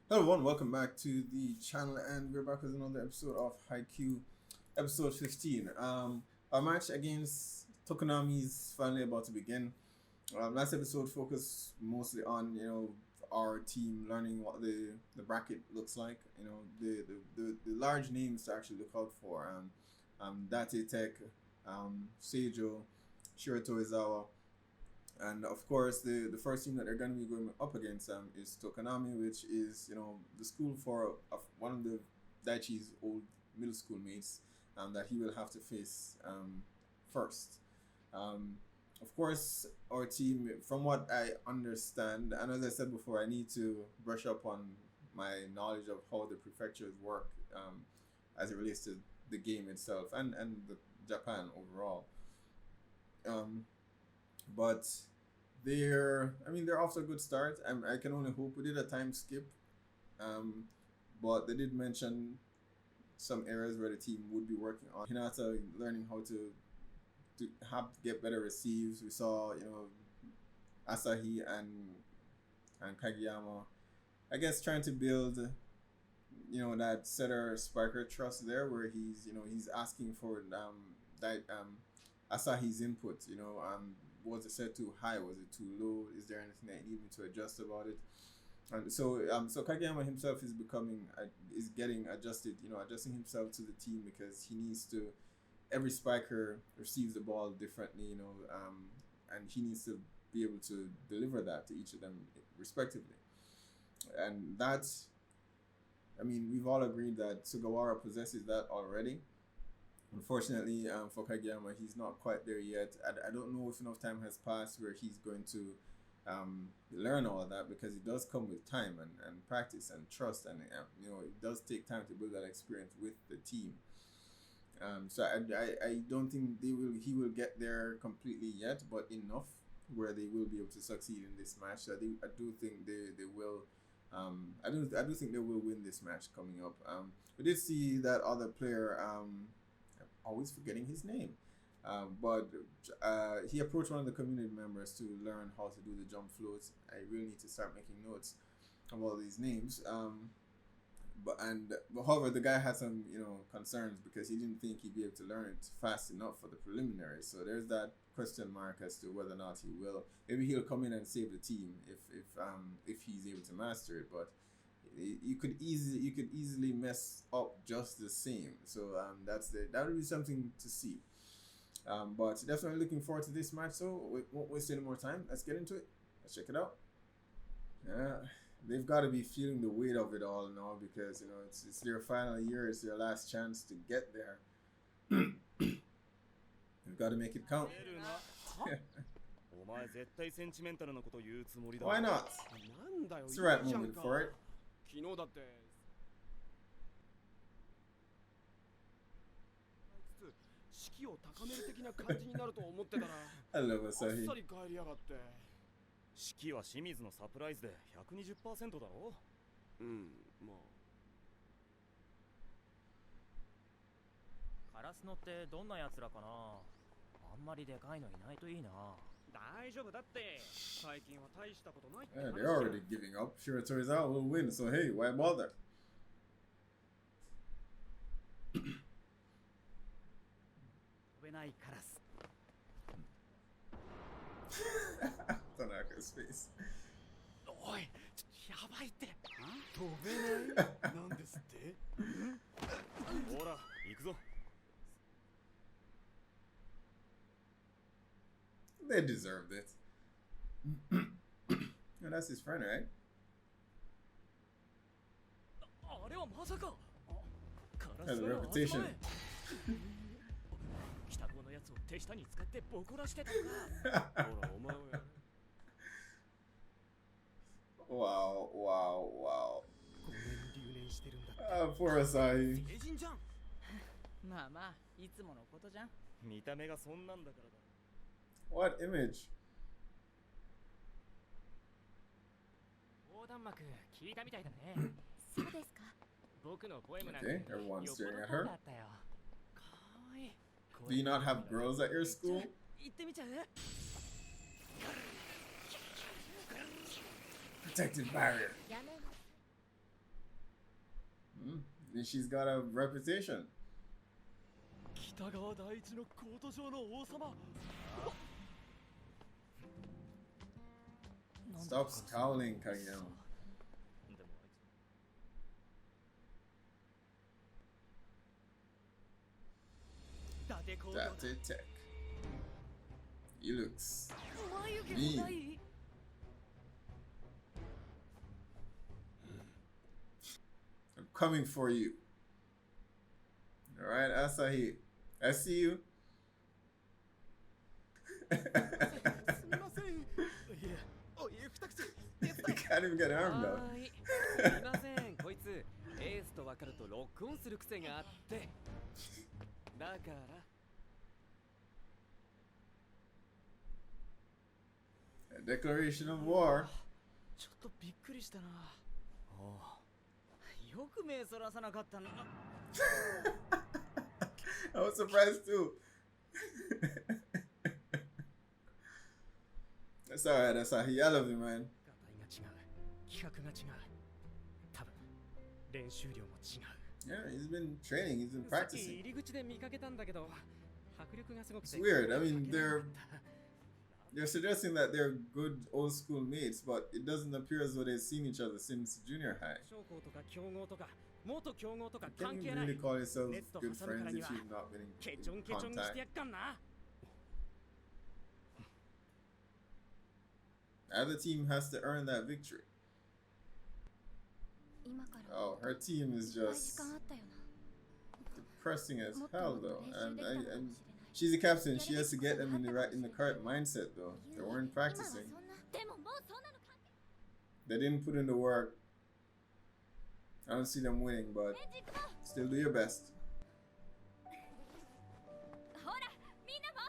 Hello everyone, welcome back to the channel, and we're back with another episode of Haikyu, episode 15. Our match against Tokonami is finally about to begin. Last episode focused mostly on our team learning what the bracket looks like. The large names to actually look out for. Date Tech, Seijo, Shirato Izawa. And of course, the first team that they're going to be going up against is Tokonami, which is the school for one of the Daichi's old middle school mates that he will have to face first. Of course, our team, from what I understand, and as I said before, I need to brush up on my knowledge of how the prefectures work as it relates to the game itself and the Japan overall. But they're off to a good start. I can only hope. We did a time skip, but they did mention some areas where the team would be working on. Hinata learning how to get better receives. We saw Asahi and Kageyama, I guess, trying to build that setter spiker trust there, where he's asking for Asahi's input. Was it set too high? Was it too low? Is there anything that you need me to adjust about it? And so Kageyama himself is getting adjusted. Adjusting himself to the team, because he needs to. Every spiker receives the ball differently. And he needs to be able to deliver that to each of them respectively. And that's, we've all agreed that Sugawara possesses that already. Unfortunately, for Kageyama, he's not quite there yet. I don't know if enough time has passed where he's going to learn all of that, because it does come with time and practice and trust, and it does take time to build that experience with the team. So I don't think he will get there completely yet, but enough where they will be able to succeed in this match. So I do think they will. I do think they will win this match coming up. We did see that other player. Always forgetting his name, but he approached one of the community members to learn how to do the jump floats. I really need to start making notes of all these names. But however, the guy had some concerns, because he didn't think he'd be able to learn it fast enough for the preliminaries. So there's that question mark as to whether or not he will. Maybe he'll come in and save the team if he's able to master it, but you could easily mess up just the same. So that would be something to see. But definitely looking forward to this match. So we won't waste any more time. Let's get into it. Let's check it out. Yeah, they've got to be feeling the weight of it all now, because it's their final year. It's their last chance to get there. They've got to make it count. Why not? It's the right moment for it. I love Asahi. 式は清水のサプライズで 120% だろ。まあカラスノってどんなやつらかな。あんまりでかいのいないといいな。大丈夫だって。最近は大したことないって。Yeah, they're already giving up. Shiratorizawa will win, so hey, why bother? 飛べないカラス。Tanaka's face. おい、やばいって。飛べないなんですって。ほら、行くぞ。They deserved it. No, that's his friend, right? あれはまさか。カラ Has ス a の reputation. 北高のやつを手下に使ってボコらしてたのか。ほら、お前をやれ。Wow. ごめん、留年してるんだって。Poor Asahi. 成人じゃん。まあまあ、いつものことじゃん。見た目がそんなんだからだ。What image? 横断幕聞いたみたいだね。そうですか。僕のポエムなん Okay, て everyone's よっぽ staring ど at 濃か her. ったよ。かわいい。 Do you not have girls at your school? 行ってみちゃう。 Protective barrier. やめます。And she's got a reputation. 北川第一のコート上の王様 Stop scowling, Kageyama. でもあいつ Date Tech. He looks 眉毛 mean. もない I'm coming for you. Alright, Asahi. I see you. すみませんいえおい二口 You can't even get an arm down. はーいすいませんこいつエースと分かるとロックオンする癖があってだから A declaration of war. ちょっとびっくりしたなおうよく目そらさなかったな I was surprised too. That's alright, Asahi. I love you, man. がたいが違う企画が違う多分練習量も違う Yeah, he's been training, he's been さっき practicing. 入り口で見かけたんだけど迫力がすごくて It's weird. I mean, they're suggesting that they're good old school mates, but it doesn't appear as though they've seen each other since junior high. 将校とか強豪とか元強豪とか Can 関 you 係ない really call yourselves 熱と good 挟むから friends に if は you've not been ケ in チョンケチョンにしてや contact? っかんな Either team has to earn that victory. 今から Oh, her team is いっぱい時 just 間あったよな depressing as もっと hell, もっと though. 練習できたのかもしれない She's a captain. She has to get them in the correct mindset, though. They weren't 今は practicing. そんなでももうそんなの関係 They didn't put in the work. I don't see them winning, but ない軸も still do your best. ほらみんなも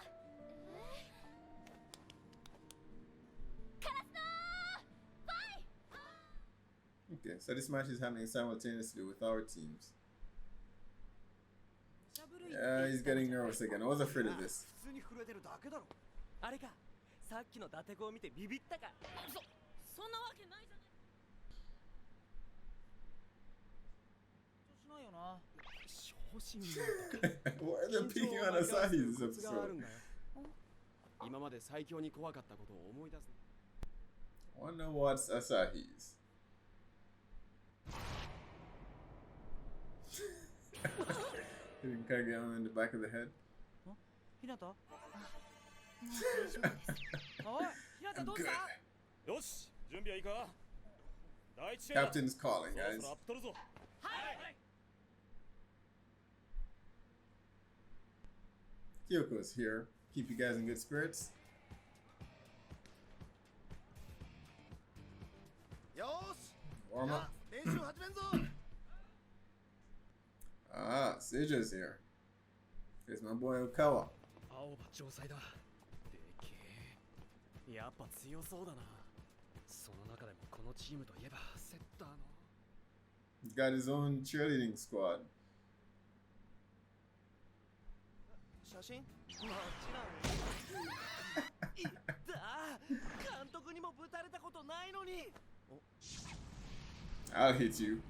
カラスのファイ Okay, so this match is happening simultaneously with our teams. Yeah, he's getting nervous again. I was afraid of this. 普通に震えてるだけだろあれかさっきの伊達子を見てビビったかそんなわけないじゃないしないよな昇進 Why are they picking on Asahi this コツがある episode? んだよ今まで最強に怖かったことを思い出す Wonder what's Asahi's. Hitting Kageyama in the back of the head. ひなたもう大丈夫ですおいひなた I'm どうし good. たよし準備はいいか第一試合だ Captain's calling, そろ guys. そろアップ取るぞ Kyoko's here. Keep you guys in good spirits. よーし Warm up. 練習始めんぞ Ah, Seiju's here. There's my boy Okawa. 青葉城西だでけえやっぱ強そうだなその中でもこのチームといえばセッターの He's got his own cheerleading squad. 写真もちろんいった監督にもぶたれたことないのに I'll hit you.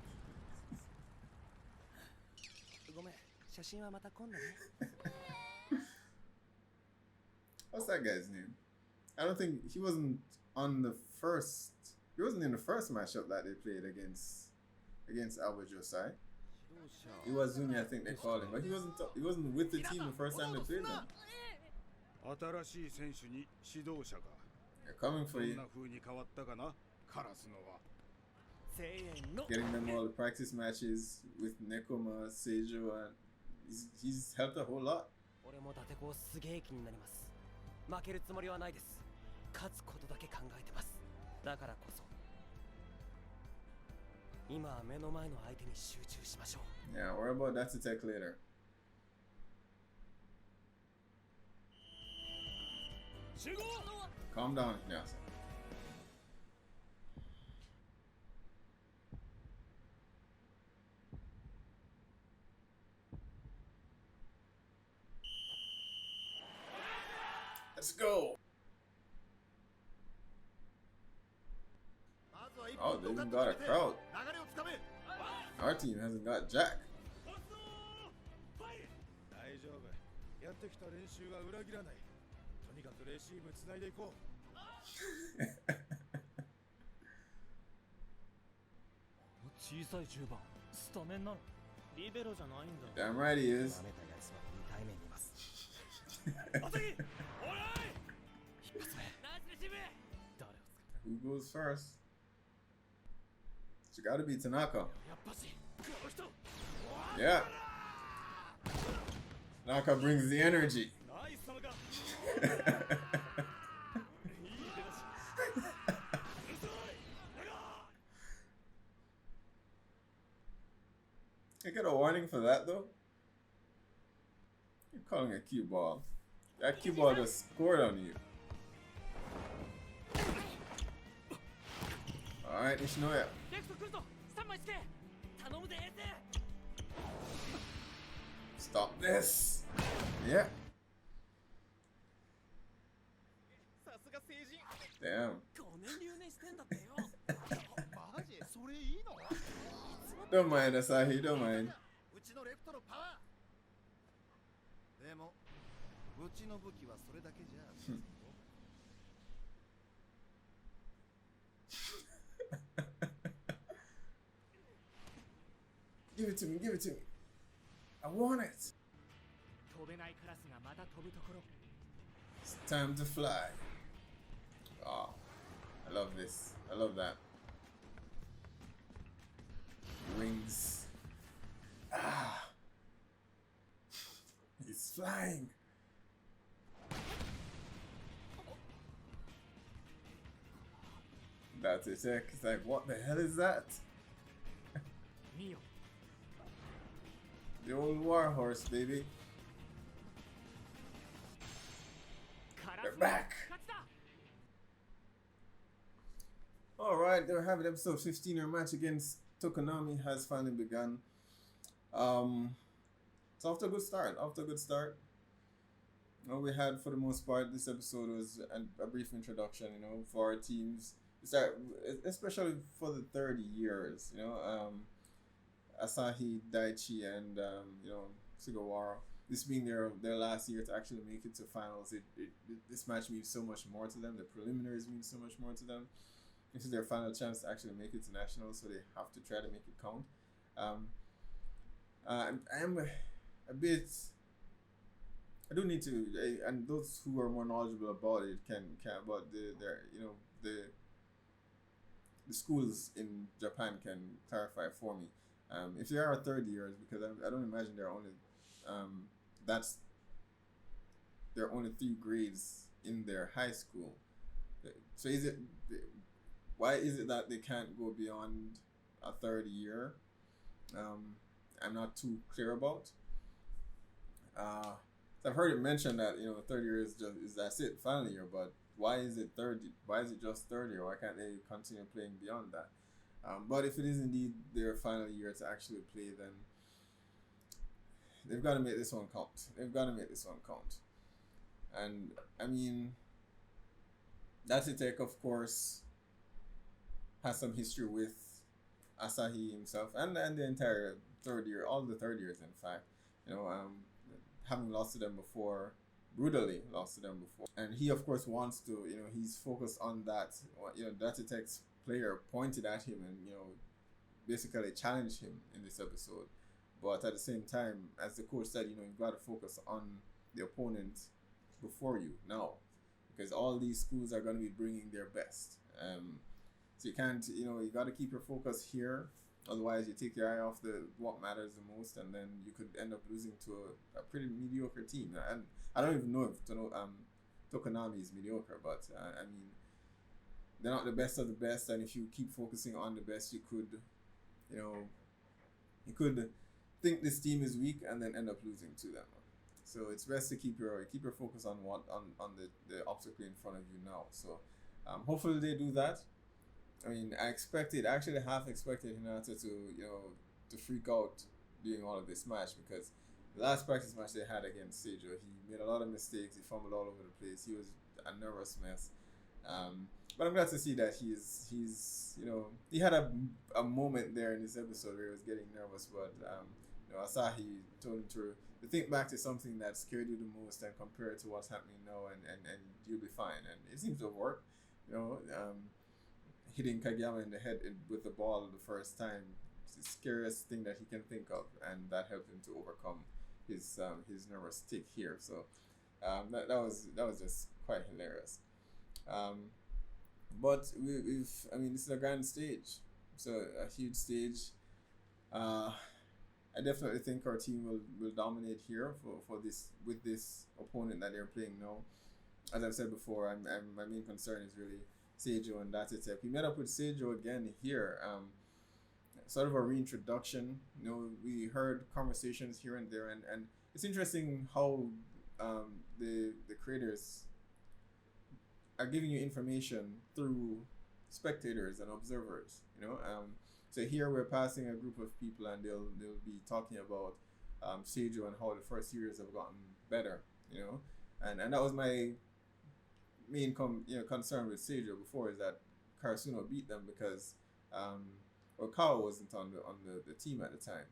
ごめん写真はまた今度ね What's that guy's name? I don't think he wasn't on the first. He wasn't in the first matchup that they played against Alba Josai. It was Zuni, I think they called him, but he wasn't with the team the first time they played them. 新しい選手に指導者が They're coming ど for ん you, な風に変わったかなカラスのはせーの getting them all the practice matches with Nekoma, Seijo, and he's helped a whole lot. 俺も伊達子をすげえ気になります負けるつもりはないです勝つことだけ考えてますだからこそ今は目の前の相手に集中しましょう Yeah, worry about that to take later. 集合 Calm down, Nyasa. Let's go. まずは一 Oh, 本 they 取 even got a crowd. 流れをつかめ Our team hasn't got Jack. 大丈夫。やってきた練習は裏切らない。とにかくレシーブつないでいこう。小さい10番スタメンなの？リベロじゃないんだ。 Damn right he is. 舐めたやつは2対面にいます。お次オーライ一発目ナイスレシーブ。誰を使 Who goes first? It's gotta be Tanaka. やっぱしこの人 Yeah. Tanaka brings the energy. ナイスサムが I get a warning for that though. You're calling a cue ball. That cue ball just scored on you. Alright, Ishinoya. レフト来るぞ3枚つけ頼むでエース Stop this. Yeah. さすが成人 Damn. 5年留年してんだってよマジそれいいの？ Don't mind Asahi, don't mind. うちのレフトのパワー。でもうちの武器はそれだけじゃ。Give it to me, give it to me. I want it. 飛べないカラスがまた飛ぶところ。 It's time to fly. Oh, I love this. I love that. Wings. Ah. He's flying. That's it, check. It's like, what the hell is that? 見よ。 The old war horse, baby. カラ They're ス back. 勝ちだ。 Alright, there we have it. Episode 15. Our match against Tokonami has finally begun. It's off to a good start. Off to a good start. What we had for the most part this episode was a brief introduction, you know, for our teams. Start, especially for the 30 years, you know, Asahi, Daichi, and you know, Sugawara. This being their last year to actually make it to finals, this match means so much more to them. The preliminaries mean so much more to them. This is their final chance to actually make it to nationals, so they have to try to make it count. I am a bit. I do need to, and those who are more knowledgeable about it can about the schools in Japan can clarify for me. If they are third years, because I don't imagine they're only there are only 3 grades in their high school. So why is it that they can't go beyond a third year? I'm not too clear about. So I've heard it mentioned that, you know, third year is that's it, final year, but why is it just third year? Why can't they continue playing beyond that? But if it is indeed their final year to actually play, then they've got to make this one count. And I mean, Datitech, of course, has some history with Asahi himself and the entire third year, all the third years, in fact. You know, having lost to them before, brutally lost to them before. And he, of course, wants to, you know, he's focused on that. You know, Datitech's player pointed at him and, you know, basically challenged him in this episode. But at the same time, as the coach said, you know, you've got to focus on the opponent before you now, because all these schools are going to be bringing their best. So you can't, you know, you got to keep your focus here. Otherwise, you take your eye off what matters the most, and then you could end up losing to a pretty mediocre team. And I don't even know if Tokonami is mediocre, but I mean, they're not the best of the best. And if you keep focusing on the best, you could, you know, you could think this team is weak and then end up losing to them. So it's best to keep your focus on the obstacle in front of you now. So hopefully they do that. I mean, I actually half expected Hinata to, you know, to freak out during all of this match, because the last practice match they had against Seijo, he made a lot of mistakes, he fumbled all over the place, he was a nervous mess. but I'm glad to see that he's you know, he had a moment there in this episode where he was getting nervous, but you know, Asahi told him to think back to something that scared you the most and compare it to what's happening now, and you'll be fine. And it seems to have worked. You know, hitting Kageyama in the head with the ball the first time, it's the scariest thing that he can think of, and that helped him to overcome his nervous tick here. So that was just quite hilarious. But I mean, this is a grand stage, so a huge stage. I definitely think our team will dominate here for this, with this opponent that they're playing now. As I've said before, my main concern is really Seijo and Datetech. We met up with Seijo again here. Sort of a reintroduction. You know, we heard conversations here and there, and it's interesting how the creators are giving you information through spectators and observers. You know, so here we're passing a group of people, and they'll be talking about Seijo and how the first series have gotten better. You know, and that was my main concern with Seijo before, is that Karasuno beat them because Okawa wasn't on the team at the time,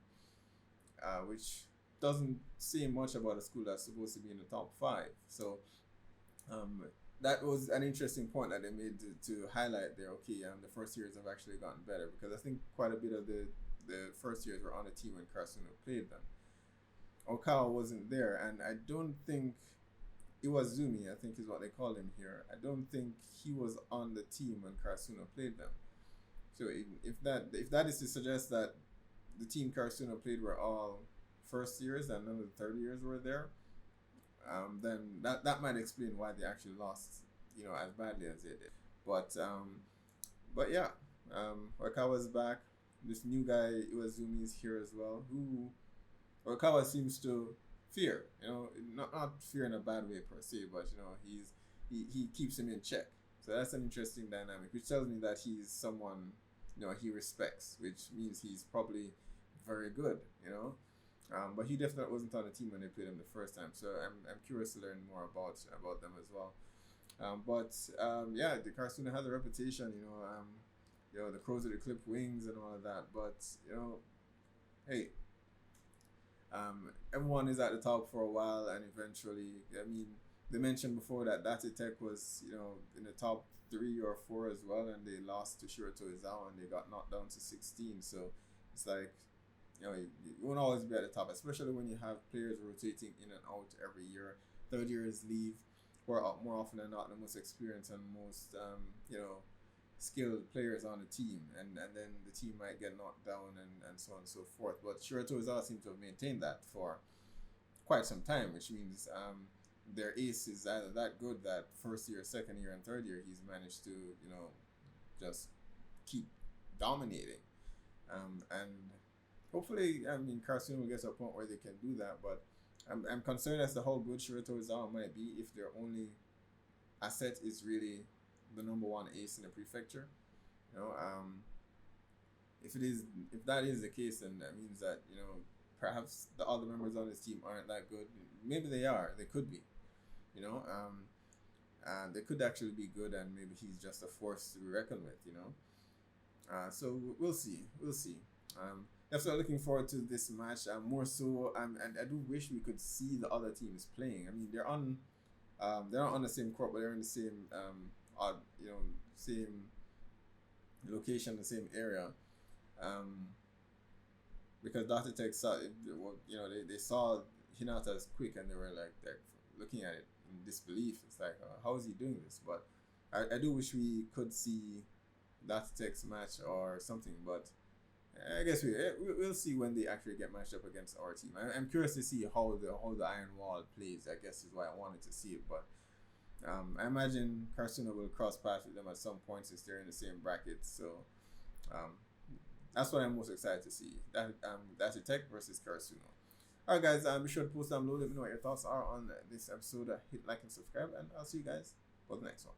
which doesn't say much about a school that's supposed to be in the top 5. So that was an interesting point that they made to highlight there. Okay, the first series have actually gotten better, because I think quite a bit of the first years were on the team when Karasuno played them. Okawa wasn't there, and I don't think Iwazumi, I think is what they call him here, I don't think he was on the team when Karasuno played them. So if that is to suggest that the team Karasuno played were all first years and none of the third years were there, then that might explain why they actually lost, you know, as badly as they did. But yeah, Okawa's back. This new guy Iwazumi is here as well, who Okawa seems to fear. You know, not fear in a bad way per se, but you know, he keeps him in check. So that's an interesting dynamic, which tells me that he's someone, you know, he respects, which means he's probably very good, you know. But he definitely wasn't on the team when they played him the first time, so I'm curious to learn more about them as well. Yeah, the Karasuno has a reputation, you know, the crows with the clipped wings and all of that. But you know, hey, everyone is at the top for a while, and eventually, I mean, they mentioned before that Datetech was, you know, in the top 3 or 4 as well, and they lost to Shirato Izawa and they got knocked down to 16. So it's like, you know, you won't always be at the top, especially when you have players rotating in and out every year. Third years leave, or more often than not, the most experienced and most you know, skilled players on the team, and then the team might get knocked down and so on and so forth. But Shirato Izawa seems to have maintained that for quite some time, which means their ace is either that good that first year, second year, and third year he's managed to, you know, just keep dominating, and hopefully, I mean, Karasuno will get to a point where they can do that. But I'm concerned as to how good Shirato Izawa might be if their only asset is really the number 1 ace in the prefecture. You know, if that is the case, then that means that, you know, perhaps the other members on this team aren't that good. Maybe they are. They could be. You know, they could actually be good, and maybe he's just a force to be reckoned with. You know, so we'll see. Definitely looking forward to this match. More so, and I do wish we could see the other teams playing. I mean, they're not on the same court, but they're in the same you know, same location, the same area. Because Datetech saw, you know, they saw Hinata's quick, and they were like, they're looking at it in disbelief. It's like, how is he doing this? But I do wish we could see Datetech's match or something. But I guess we'll see when they actually get matched up against our team. I'm curious to see how the Iron Wall plays. I guess is why I wanted to see it. But I imagine Karasuno will cross paths with them at some point since they're in the same bracket. So that's what I'm most excited to see. That's Tech versus Karasuno. Alright guys, be sure to post down below. Let me know what your thoughts are on this episode. Hit like and subscribe, and I'll see you guys for the next one.